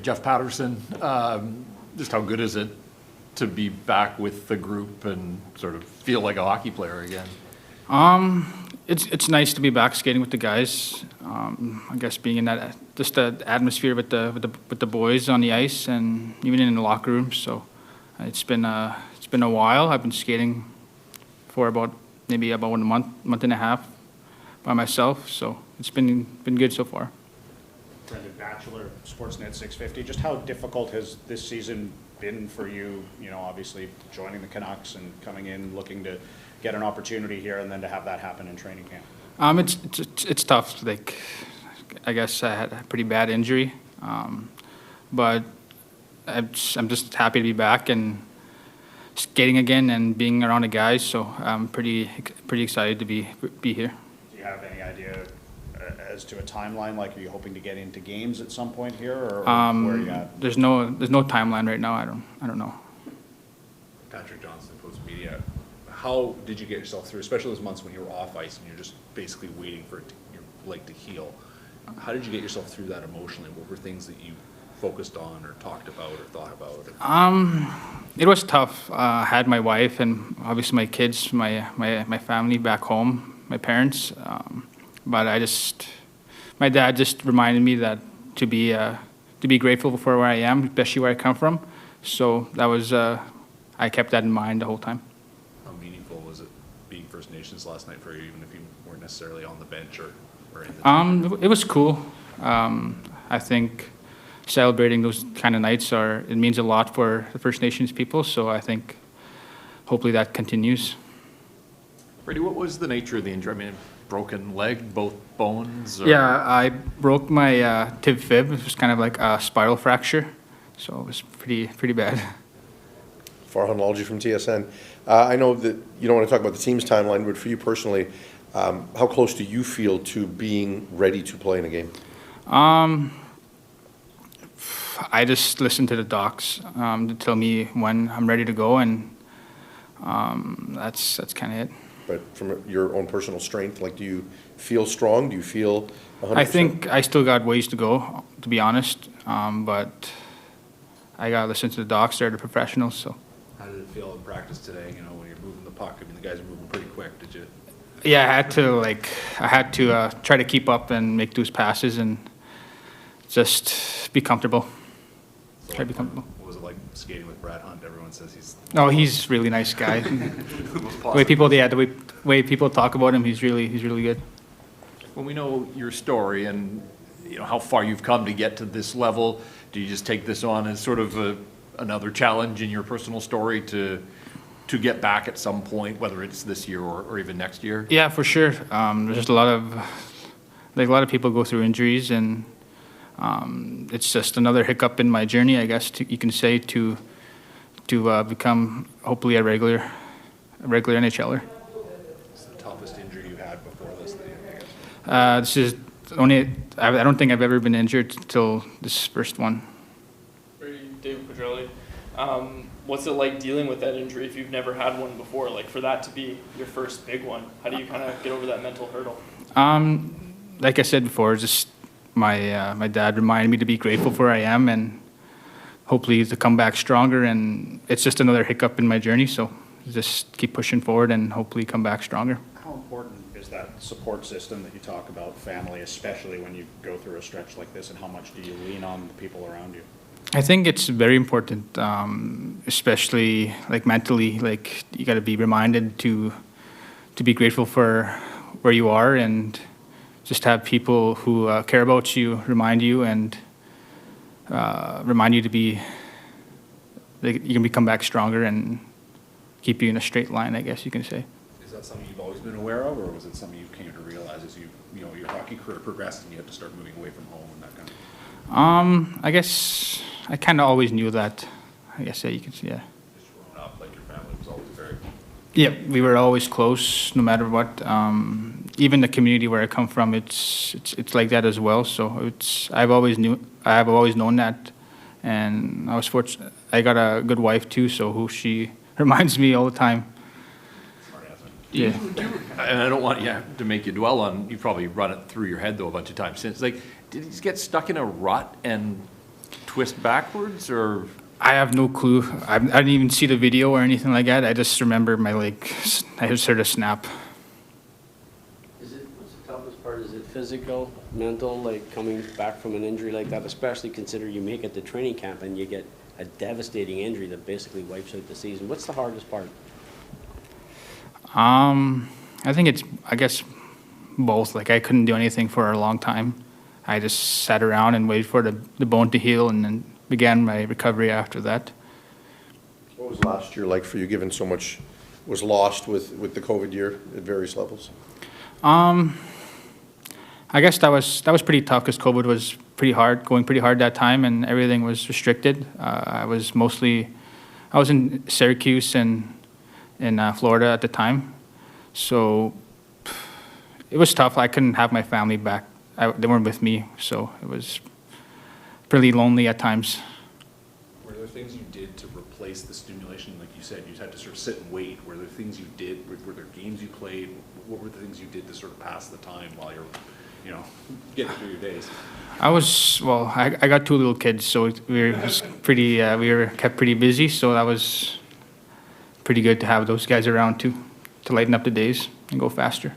Jeff Patterson. Just how good is it to be back with the group and sort of feel like a hockey player again? It's nice to be back skating with the guys. I guess being in that just the atmosphere with the boys on the ice and even in the locker room. So it's been a while. I've been skating for maybe about a month and a half by myself. So it's been good so far. Brendan Batchelor, Sportsnet 650. Just how difficult has this season been for you? You know, obviously joining the Canucks and coming in, looking to get an opportunity here, and then to have that happen in training camp. It's tough. Like, I guess I had a pretty bad injury, but I'm just happy to be back and skating again and being around the guys. So I'm pretty excited to be here. Do you have any idea as to a timeline? Like, are you hoping to get into games at some point here, or where are you at? There's no timeline right now. I don't know. Patrick Johnson, Post Media. How did you get yourself through, especially those months when you were off ice and you're just basically waiting for your leg to heal? How did you get yourself through that emotionally? What were things that you focused on or talked about or thought about? It was tough. I had my wife and obviously my kids, my family back home, my parents. But my dad just reminded me that to be grateful for where I am, especially where I come from. So that was I kept that in mind the whole time. How meaningful was it being First Nations last night for you, even if you weren't necessarily on the bench or in the team? It was cool. I think celebrating those kind of nights it means a lot for the First Nations people. So I think hopefully that continues. Brady, what was the nature of the injury? I mean, broken leg, both bones? Or? Yeah, I broke my tib fib. It was kind of like a spiral fracture, so it was pretty bad. Farhan Lalji from TSN. I know that you don't want to talk about the team's timeline, but for you personally, how close do you feel to being ready to play in a game? I just listen to the docs to tell me when I'm ready to go, and that's kind of it. But from your own personal strength, like, do you feel strong? Do you feel 100%? I think I still got ways to go, to be honest, but I got to listen to the docs. They're the professionals, so. How did it feel in practice today, you know, when you're moving the puck? I mean, the guys are moving pretty quick. Did you? Yeah, I had to try to keep up and make those passes and just be comfortable. So Try to be comfortable. What was it like skating with Brad Hunt? Everyone says he's... Oh, he's a really nice guy. the way people talk about him, he's really good. When we know your story and how far you've come to get to this level, do you just take this on as sort of another challenge in your personal story to get back at some point, whether it's this year or even next year? Yeah, for sure. There's just a lot of people go through injuries, and it's just another hiccup in my journey, I guess you can say, to become hopefully a regular NHLer. What's the toughest injury you had before this? This is only. I don't think I've ever been injured till this first one. David Pedrelli. What's it like dealing with that injury if you've never had one before? Like, for that to be your first big one, how do you kind of get over that mental hurdle? Like I said before, just my dad reminded me to be grateful for where I am and hopefully to come back stronger. And it's just another hiccup in my journey, so just keep pushing forward and hopefully come back stronger. How important is that support system that you talk about, family, especially when you go through a stretch like this, and how much do you lean on the people around you? I think it's very important, especially like mentally. Like, you got to be reminded to be grateful for where you are, and just have people who care about you remind you and remind you to be. You can come back stronger and keep you in a straight line, I guess you can say. Is that something you've always been aware of, or was it something you came to realize as your hockey career progressed and you had to start moving away from home and that kind of? I guess I kind of always knew that. I guess you could say, yeah. Just growing up, like, your family was always very... Yeah, we were always close, no matter what. Even the community where I come from, it's like that as well. So I've always known that, and I was fortunate. I got a good wife too, so she reminds me all the time. Smart answer. Yeah. And I don't want to make you dwell on, you probably run it through your head though a bunch of times since. Like, did he get stuck in a rut and twist backwards, or? I have no clue. I didn't even see the video or anything like that. I just remember my leg, I just heard a snap. Is it, what's the toughest part? Is it physical, mental, like coming back from an injury like that, especially consider you make it to training camp and you get a devastating injury that basically wipes out the season? What's the hardest part? I think it's, I guess, both. Like, I couldn't do anything for a long time. I just sat around and waited for the bone to heal and then began my recovery after that. What was last year like for you, given so much was lost with the COVID year at various levels? I guess that was pretty tough because COVID was going pretty hard that time, and everything was restricted. I was in Syracuse and in Florida at the time, so it was tough. I couldn't have my family back. They weren't with me, so it was pretty lonely at times. Were there things you did to replace the stimulation? Like you said, you had to sort of sit and wait. Were there things you did? Were there games you played? What were the things you did to sort of pass the time while you're, getting through your days? I got 2 little kids, so we were kept pretty busy, so that was pretty good to have those guys around too, to lighten up the days and go faster.